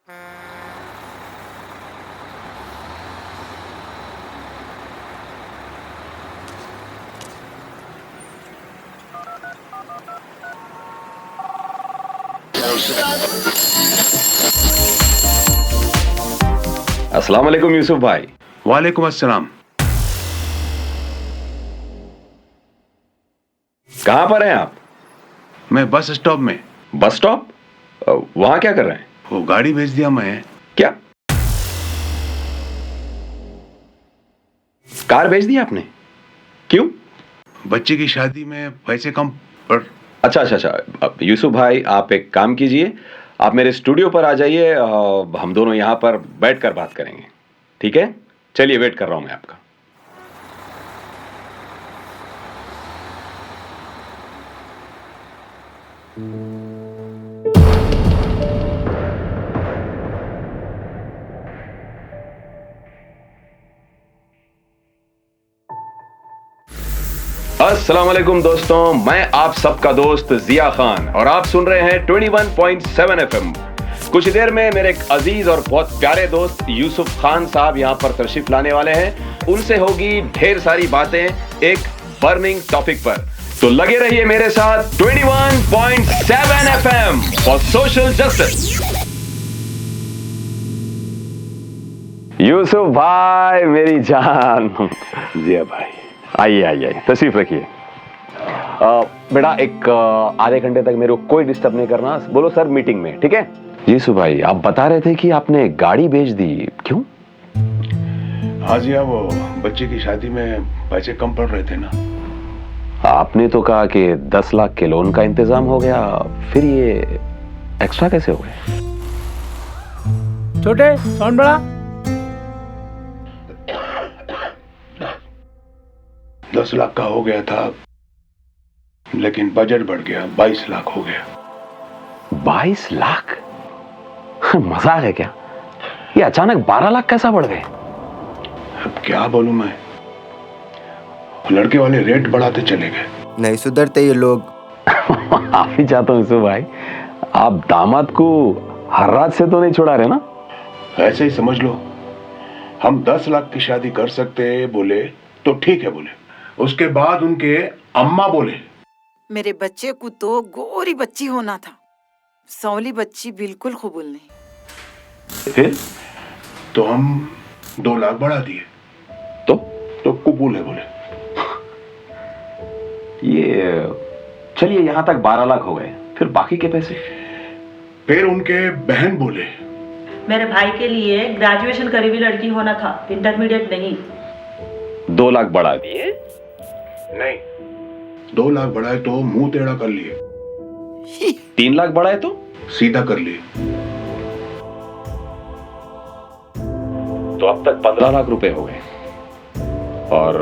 अस्सलाम वालेकुम यूसुफ भाई। वालेकुम अस्सलाम। कहां पर हैं आप? मैं बस स्टॉप में। Bus stop? वहां क्या कर रहे हैं? वो गाड़ी भेज दिया मैं। क्या कार भेज दी आपने? क्यों? बच्चे की शादी में पैसे कम पर। अच्छा, यूसुफ भाई आप एक काम कीजिए, आप मेरे स्टूडियो पर आ जाइए, हम दोनों यहां पर बैठकर बात करेंगे, ठीक है? चलिए, वेट कर रहा हूं मैं आपका। अस्सलाम वालेकुम दोस्तों, मैं आप सबका दोस्त जिया खान और आप सुन रहे हैं 21.7 FM। कुछ देर में मेरे एक अजीज और बहुत प्यारे दोस्त यूसुफ खान साहब यहां पर तशरीफ लाने वाले हैं। उनसे होगी ढेर सारी बातें एक बर्निंग टॉपिक पर, तो लगे रहिए मेरे साथ 21.7 FM for social justice. Yusuf भाई मेरी जान। जिया भाई, आइए तशरीफ रखिए। बेटा एक आधे घंटे तक मेरे को कोई डिस्टर्ब नहीं करना, बोलो सर मीटिंग में, ठीक है? यूसुफ भाई आप बता रहे थे कि आपने गाड़ी भेज दी, क्यों? हाँ जिया, वो बच्चे की शादी में पैसे कम पड़ रहे थे ना। आपने तो कहा कि 10 लाख के लोन का इंतजाम हो गया, फिर ये एक्स्ट्रा कैसे हो गए? छोटे साउंड बड़ा। 10 लाख का हो गया था, लेकिन बजट बढ़ गया, 22 लाख हो गया। 22 लाख? मजाक है क्या? ये अचानक 12 लाख कैसा बढ़ गए? अब क्या बोलूं मैं, लड़के वाले रेट बढ़ाते चले गए। नहीं सुधरते ये लोग। आप ही चाहता हूं यूसुफ भाई, आप दामाद को हर रात से तो नहीं छुड़ा रहे ना? ऐसे ही समझ लो, हम 10 लाख की शादी कर सकते बोले तो ठीक है बोले, उसके बाद उनके अम्मा बोले मेरे बच्चे को तो गोरी बच्ची होना था, सौली बच्ची बिल्कुल कबूल नहीं। फिर तो हम 2 लाख बढ़ा दिए तो कबूल है बोले। ये चलिए यहां तक 12 लाख हो गए, फिर बाकी के पैसे? फिर उनके बहन बोले मेरे भाई के लिए ग्रेजुएशन करी हुई लड़की होना था, इंटरमीडिएट नहीं। 2 लाख बढ़ा दिए? नहीं, 2 लाख बढ़ाए तो मुंह टेढ़ा कर लिए। 3 लाख बढ़ाए तो सीधा कर लिए। तो अब तक 15 लाख रुपए हो गए। और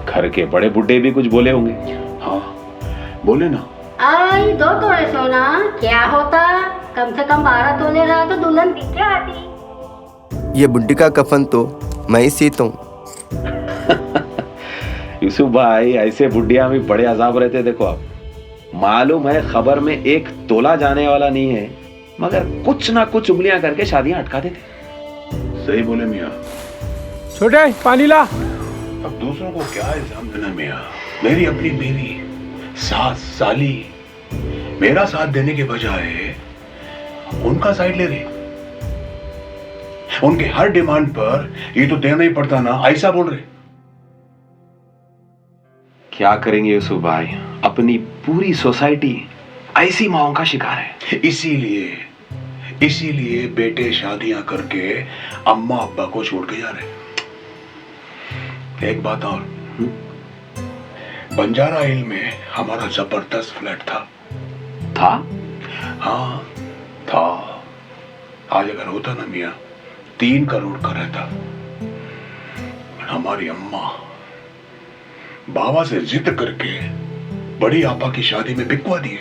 घर के बड़े बुड्ढे भी कुछ बोले होंगे? हाँ बोले ना। आई 2 तोले सोना क्या होता, कम से कम 12 तोले रहा तो दुल्हन पीछे आती। ये बुड्ढी का कफन तो मैं ही सीता हूँ। यूसुफ भाई ऐसे बुढ़िया भी बड़े अजाब रहते। देखो आप, मालूम है खबर में 1 तोला जाने वाला नहीं है, मगर कुछ ना कुछ उंगलियां करके शादियां अटका देते। सही बोले मियाँ। छोटे पानी ला। अब दूसरों को क्या इल्जाम देना मियाँ, मेरी अपनी बीवी, सास, साली मेरा साथ देने के बजाय उनका साइड ले रही। उनके हर डिमांड पर ये तो देना ही पड़ता ना, ऐसा बोल रहे। क्या करेंगे यूसुफ भाई, अपनी पूरी सोसाइटी ऐसी माओं का शिकार है। इसीलिए बेटे शादियां करके अम्मा अब्बा को छोड़ के जा रहे। एक बात और, बंजारा हिल में हमारा जबरदस्त फ्लैट था। हाँ था। आज अगर होता ना मियाँ, 3 करोड़ का रहता। हमारी अम्मा बाबा से जिद करके बड़ी आपा की शादी में बिकवा दिए।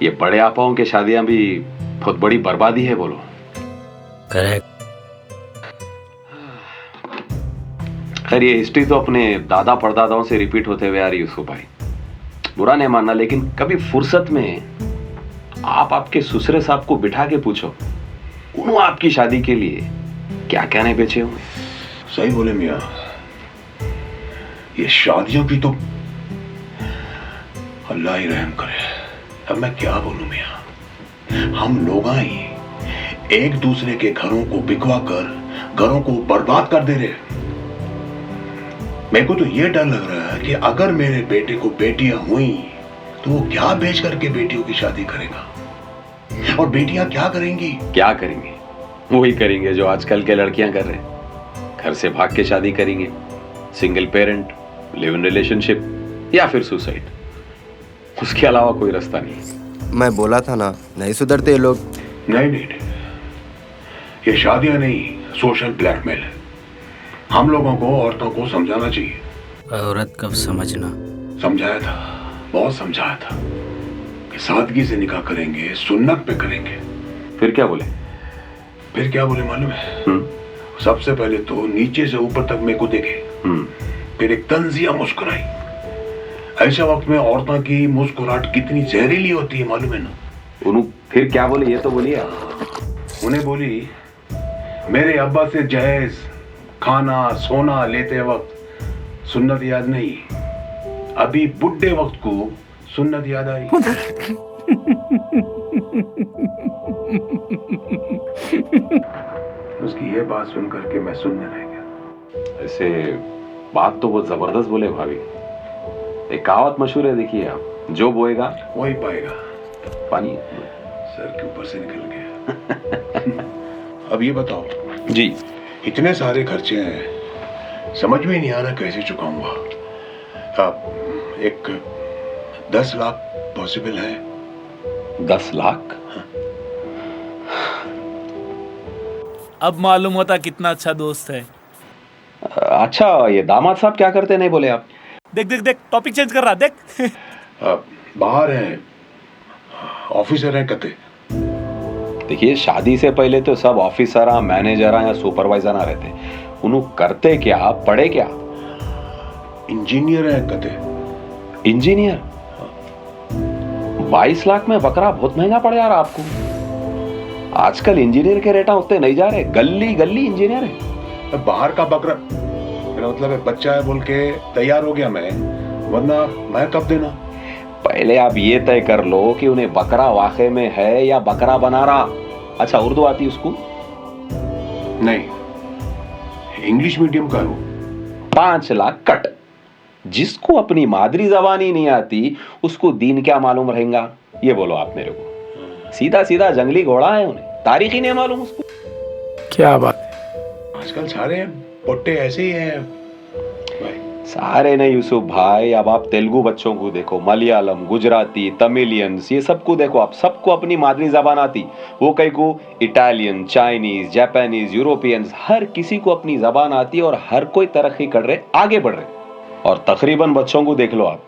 ये बड़े आपाओं की शादियां भी बहुत बड़ी बर्बादी है, बोलो। करेक्ट। खैर ये हिस्ट्री तो अपने दादा परदादाओं से रिपीट होते हुए आ रही है यूसुफ भाई, बुरा नहीं मानना, लेकिन कभी फुर्सत में आप आपके ससुरे साहब को बिठा के पूछो, उन्होंने आपकी शादी के लिए क्या क्या नहीं बेचे होंगे। सही बोले मियाँ, ये शादियों की तो अल्लाह ही रहम करे। अब मैं क्या बोलूं मियाँ, हम लोग ही एक दूसरे के घरों को बिकवा कर घरों को बर्बाद कर दे रहे। मेरे को तो ये डर लग रहा है कि अगर मेरे बेटे को बेटियां हुई तो वो क्या बेच करके बेटियों की शादी करेगा, और बेटियां क्या करेंगी? क्या करेंगे? वही करेंगे जो आजकल के लड़कियां कर रहे हैं, घर से भाग के शादी करेंगे, single parent, live in relationship या फिर सुसाइड। उसके अलावा कोई रास्ता नहीं। मैं बोला था ना, नहीं सुधरते ये लोग। नहीं, ये शादियां नहीं, सोशल ब्लैकमेल है। हम लोगों को औरतों को समझाना चाहिए। औरत कब समझना। समझाया था, बहुत समझाया था कि सादगी से निकाह करेंगे, सुन्नत पे करेंगे। फिर क्या बोले? फिर क्या बोले मालूम है? सबसे पहले तो नीचे से ऊपर तक मेरे को देखे, फिर एक तंजिया मुस्कुराई। ऐसे वक्त में औरतों की मुस्कुराहट कितनी जहरीली होती है मालूम है ना? उन्होंने फिर क्या बोले ये तो बोलिए। उन्हें बोली, मेरे अब्बा से जहेज खाना सोना लेते वक्त सुन्नत याद नहीं, अभी बुढ़े वक्त को सुन्नत याद आई। उसकी ये बात सुन करके मैं सुनने रह गया। ऐसे बात तो बहुत जबरदस्त बोले भाभी। एक कहावत मशहूर है, देखिए आप, जो बोएगा वही पाएगा। पानी सर के ऊपर से निकल गया। अब ये बताओ जी, इतने सारे खर्चे हैं, समझ में नहीं आ रहा कैसे चुकाऊंगा। अब एक 10 लाख पॉसिबल है? 10 लाख? अब मालूम होता कितना अच्छा दोस्त है। अच्छा, ये दामाद साहब क्या करते नहीं बोले आप? देख टॉपिक चेंज कर रहा, देख। बाहर हैं, ऑफिसर हैं कते। देखिए, शादी से पहले तो सब ऑफिसर मैनेजर या सुपरवाइजर रहते। उन्होंने करते क्या, पढ़े क्या? इंजीनियर है कते। इंजीनियर? 22 लाख में बकरा बहुत महंगा पड़ जा रहा आपको। आजकल इंजीनियर के रेटा उतने नहीं जा रहे, गली गली इंजीनियर है। बाहर का बकरा, मेरा मतलब है बच्चा है बोल के तैयार हो गया मैं, वरना मैं कब देना। पहले आप ये तय कर लो कि उन्हें बकरा वाकई में है या बकरा बना रहा। अच्छा, उर्दू आती उसको? नहीं, इंग्लिश मीडियम का है वो। 5 लाख कट। जिसको अपनी मादरी जबान ही नहीं आती उसको दीन क्या मालूम रहेगा? ये बोलो आप मेरे को। सीधा सीधा जंगली घोड़ा है, उन्हें तारीख ही नहीं मालूम उसको। क्या बात है, आजकल सारे पोट्टे ऐसे ही हैं भाई। सारे नहीं यूसुफ भाई, अब आप तेलुगु बच्चों को देखो, मलयालम, गुजराती, तमिलियंस, ये सबको देखो आप, सबको अपनी मादरी जबान आती। वो कई को इटालियन, चाइनीज, जापानीज, यूरोपियंस, हर किसी को अपनी जबान आती और हर कोई तरक्की कर रहे, आगे बढ़ रहे। और तकरीबन बच्चों को देख लो आप,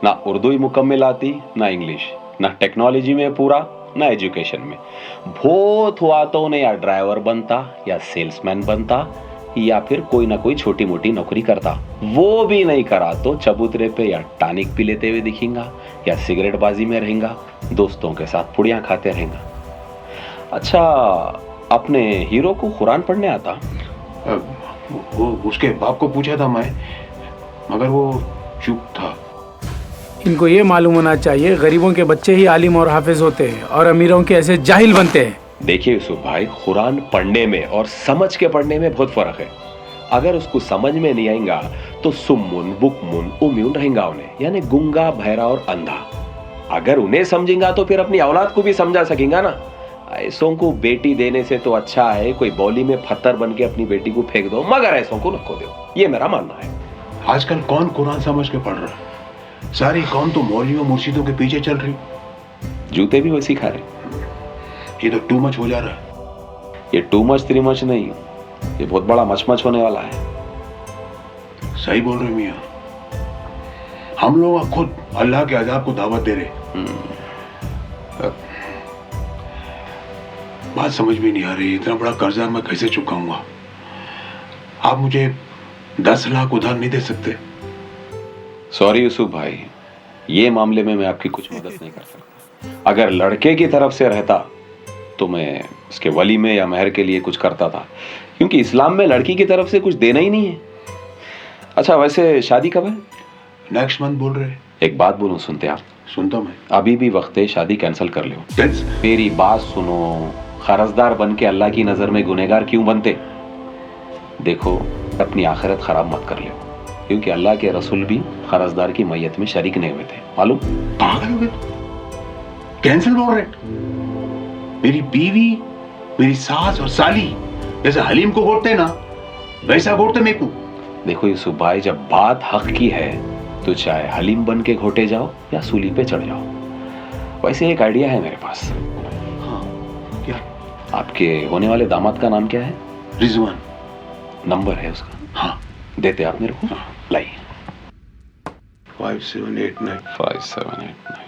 ना उर्दू ही मुकम्मल आती, ना इंग्लिश, ना टेक्नोलॉजी में पूरा, ना एजुकेशन में। बहुत हुआ तो उन्हें या ड्राइवर बनता, या सेल्समैन बनता, या फिर कोई ना कोई छोटी मोटी नौकरी करता। वो भी नहीं करा तो चबूतरे पे या टानिक पी लेते हुए दिखेगा, या सिगरेट बाजी में रहेगा, दोस्तों के साथ पुड़ियां खाते रहेगा। अच्छा, अपने हीरो को कुरान पढ़ने आता? वो उसके बाप को पूछा था मैं, मगर वो चुप था। इनको ये मालूम होना चाहिए गरीबों के बच्चे ही आलिम और हाफिज होते हैं और अमीरों के ऐसे जाहिल बनते हैं। देखिए यूसुफ भाई, कुरान पढ़ने में और समझ के पढ़ने में बहुत फर्क है। अगर उसको समझ में नहीं आएगा तो सुम्मुन, बुकमुन, उम्यून रहेगा उन्हें, यानी गुंगा, बहरा और अंधा। अगर उन्हें समझेगा तो फिर अपनी औलाद को भी समझा सकेगा ना। ऐसों को बेटी देने से तो अच्छा है कोई बौली में पत्थर बन के अपनी बेटी को फेंक दो, मगर ऐसों को नको दो। ये मेरा मानना है। आजकल कौन कुरान समझ के पढ़ रहा है? सारी कौन तो मौलवियों मुर्शिदों के पीछे चल रही, जूते भी वैसी खा रहे। ये तो टू मच हो जा रहा है। ये टू मच 3 मच नहीं, ये बहुत बड़ा मच होने वाला है। सही बोल रहे मियाँ, हम लोग खुद अल्लाह के अजाब को दावत दे रहे। बात समझ में नहीं आ रही, इतना बड़ा कर्जा मैं कैसे चुकाऊंगा? आप मुझे 10 लाख उधार नहीं दे सकते? सॉरी यूसुफ भाई, ये मामले में मैं आपकी कुछ मदद नहीं कर सकता। अगर लड़के की तरफ से रहता तो मैं उसके वली में या महर के लिए कुछ करता था, क्योंकि इस्लाम में लड़की की तरफ से कुछ देना ही नहीं है। अच्छा, वैसे शादी कब है? नेक्स्ट मंथ बोल रहे। एक बात बोलूं, सुनते आप? सुनता मैं। अभी भी वक्त है, शादी कैंसिल कर लो। मेरी बात सुनो, खरजदार बन के अल्लाह की नजर में गुनहगार क्यों बनते? देखो, अपनी आखिरत खराब मत कर लो, क्योंकि अल्लाह के रसूल भी खरजदार की मैयत में शरीक नहीं हुए थे, मालूम? पागल हो गए? कैंसिल बोल रहे? मेरी बीवी, मेरी सास और साली जैसे हलीम को घोटते ना, वैसा घोटते मेरे को। देखो यूसुफ भाई, जब बात हक की है तो चाहे हलीम बन के घोटे जाओ या सूली पे चढ़ जाओ। वैसे एक आइडिया है मेरे पास। हाँ, क्या? आपके होने वाले दामाद का नाम क्या है? रिजवान। नंबर है उसका? हाँ। देते आप मेरे को? हाँ। लाइए। 5789। 5789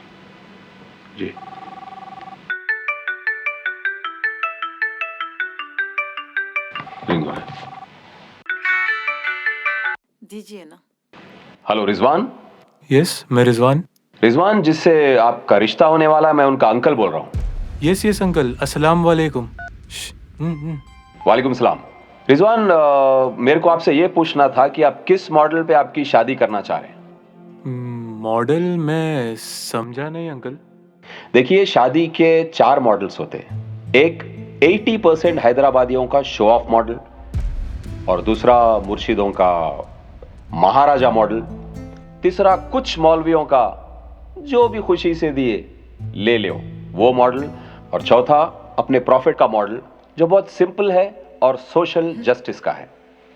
जी। दीजिए ना। हेलो रिजवान। यस, मैं रिजवान। रिजवान, जिससे आपका रिश्ता होने वाला है, मैं उनका अंकल बोल रहा हूँ। यस यस अंकल, अस्सलाम वालेकुम। वालेकुम सलाम। रिजवान, मेरे को आपसे ये पूछना था कि आप किस मॉडल पे आपकी शादी करना चाह रहे हैं? मॉडल मैं समझा नहीं अंकल। देखिए, शादी के 4 मॉडल्स होते हैं। एक 80% हैदराबादियों का शो ऑफ मॉडल, और दूसरा मुर्शिदों का महाराजा मॉडल, तीसरा कुछ मौलवियों का जो भी खुशी से दिए ले लो वो मॉडल, और चौथा अपने प्रॉफिट का मॉडल जो बहुत सिंपल है और सोशल जस्टिस का है।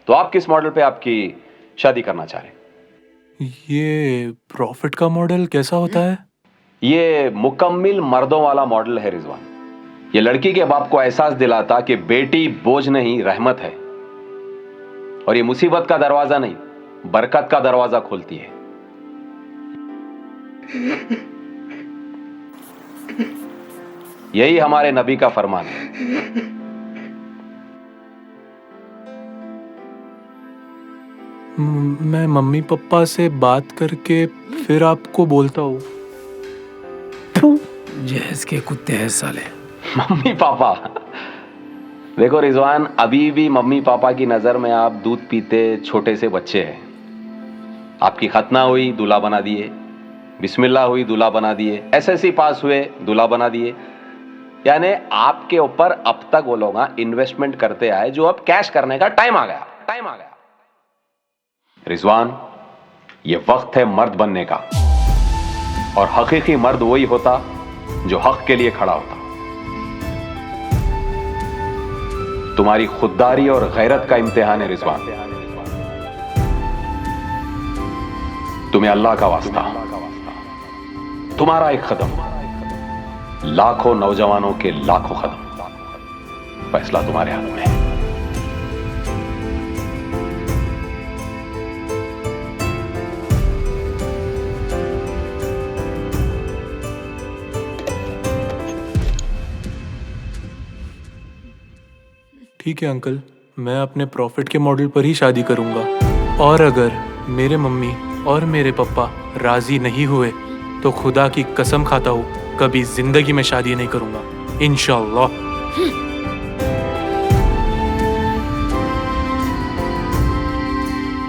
तो आप किस मॉडल पे आपकी शादी करना चाह रहे हैं? ये प्रॉफिट का मॉडल कैसा होता है? ये मुकम्मिल मर्दों वाला मॉडल है रिजवान। ये लड़की के बाप को एहसास दिलाता कि बेटी बोझ नहीं, रहमत है, और ये मुसीबत का दरवाजा नहीं, बरकत का दरवाजा खोलती है। यही हमारे नबी का फरमान है। मैं मम्मी पापा से बात करके फिर आपको बोलता हूँ। जैस के कुत्ते हैं साले। Mummy papa? देखो रिजवान, अभी भी मम्मी पापा की नजर में आप दूध पीते छोटे से बच्चे हैं। आपकी खतना हुई, दूल्हा बना दिए, बिस्मिल्लाह हुई, दूल्हा बना दिए, एसएससी पास हुए, दूल्हा बना दिए। यानी आपके ऊपर अब तक वो लोग इन्वेस्टमेंट करते आए, जो अब कैश करने का टाइम आ गया। रिजवान, ये वक्त है मर्द बनने का, और हकीकी मर्द वही होता जो हक के लिए खड़ा होता। तुम्हारी खुददारी और गैरत का इम्तिहान है रिजवान। तुम्हें अल्लाह का वास्ता, तुम्हारा एक कदम लाखों नौजवानों के लाखों कदम, फैसला तुम्हारे हाथ में है। ठीक है अंकल, मैं अपने प्रॉफिट के मॉडल पर ही शादी करूंगा, और अगर मेरे मम्मी और मेरे पापा राजी नहीं हुए तो खुदा की कसम खाता हूँ कभी जिंदगी में शादी नहीं करूंगा, इंशाअल्लाह।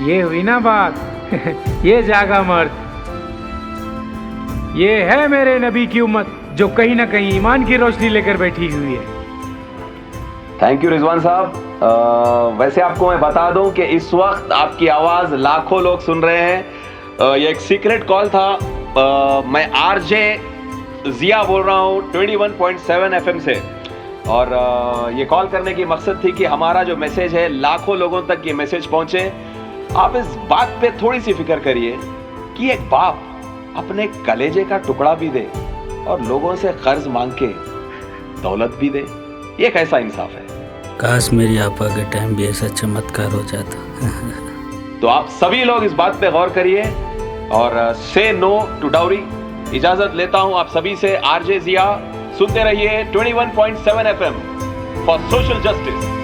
ये हुई ना बात। ये जागा मर्द। ये है मेरे नबी की उम्मत जो कहीं ना कहीं ईमान की रोशनी लेकर बैठी हुई है। थैंक यू रिजवान साहब। वैसे आपको मैं बता दूं कि इस वक्त आपकी आवाज लाखों लोग सुन रहे हैं। ये एक सीक्रेट कॉल था। मैं आरजे जिया बोल रहा हूं 21.7 FM से, और ये कॉल करने की मकसद थी कि हमारा जो मैसेज है लाखों लोगों तक ये मैसेज पहुंचे। आप इस बात पे थोड़ी सी फिक्र करिए कि एक बाप अपने कलेजे का टुकड़ा भी दे और लोगों से कर्ज मांग के दौलत भी दे। ये कैसा इंसाफ है? काश मेरी आपा के टाइम भी ऐसा चमत्कार हो जाता। तो आप सभी लोग इस बात पे गौर करिए और से नो टू डाउरी। इजाजत लेता हूं आप सभी से, आरजे जिया। सुनते रहिए 21.7 FM फॉर सोशल जस्टिस।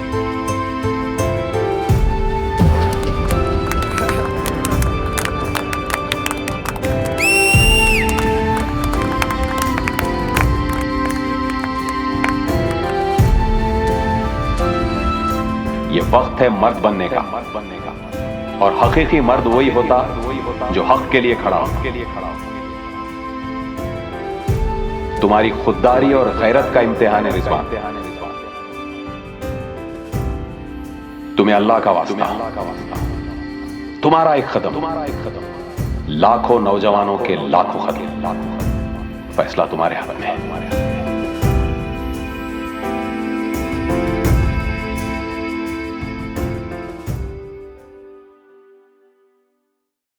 ये वक्त है मर्द बनने का, और हकीकी मर्द वही होता जो हक के लिए खड़ा हो। तुम्हारी खुददारी और गैरत का इम्तिहान है रिजवान। तुम्हें अल्लाह का वास्ता, तुम्हारा एक कदम लाखों नौजवानों के लाखों कदम, फैसला तुम्हारे हाथ में है।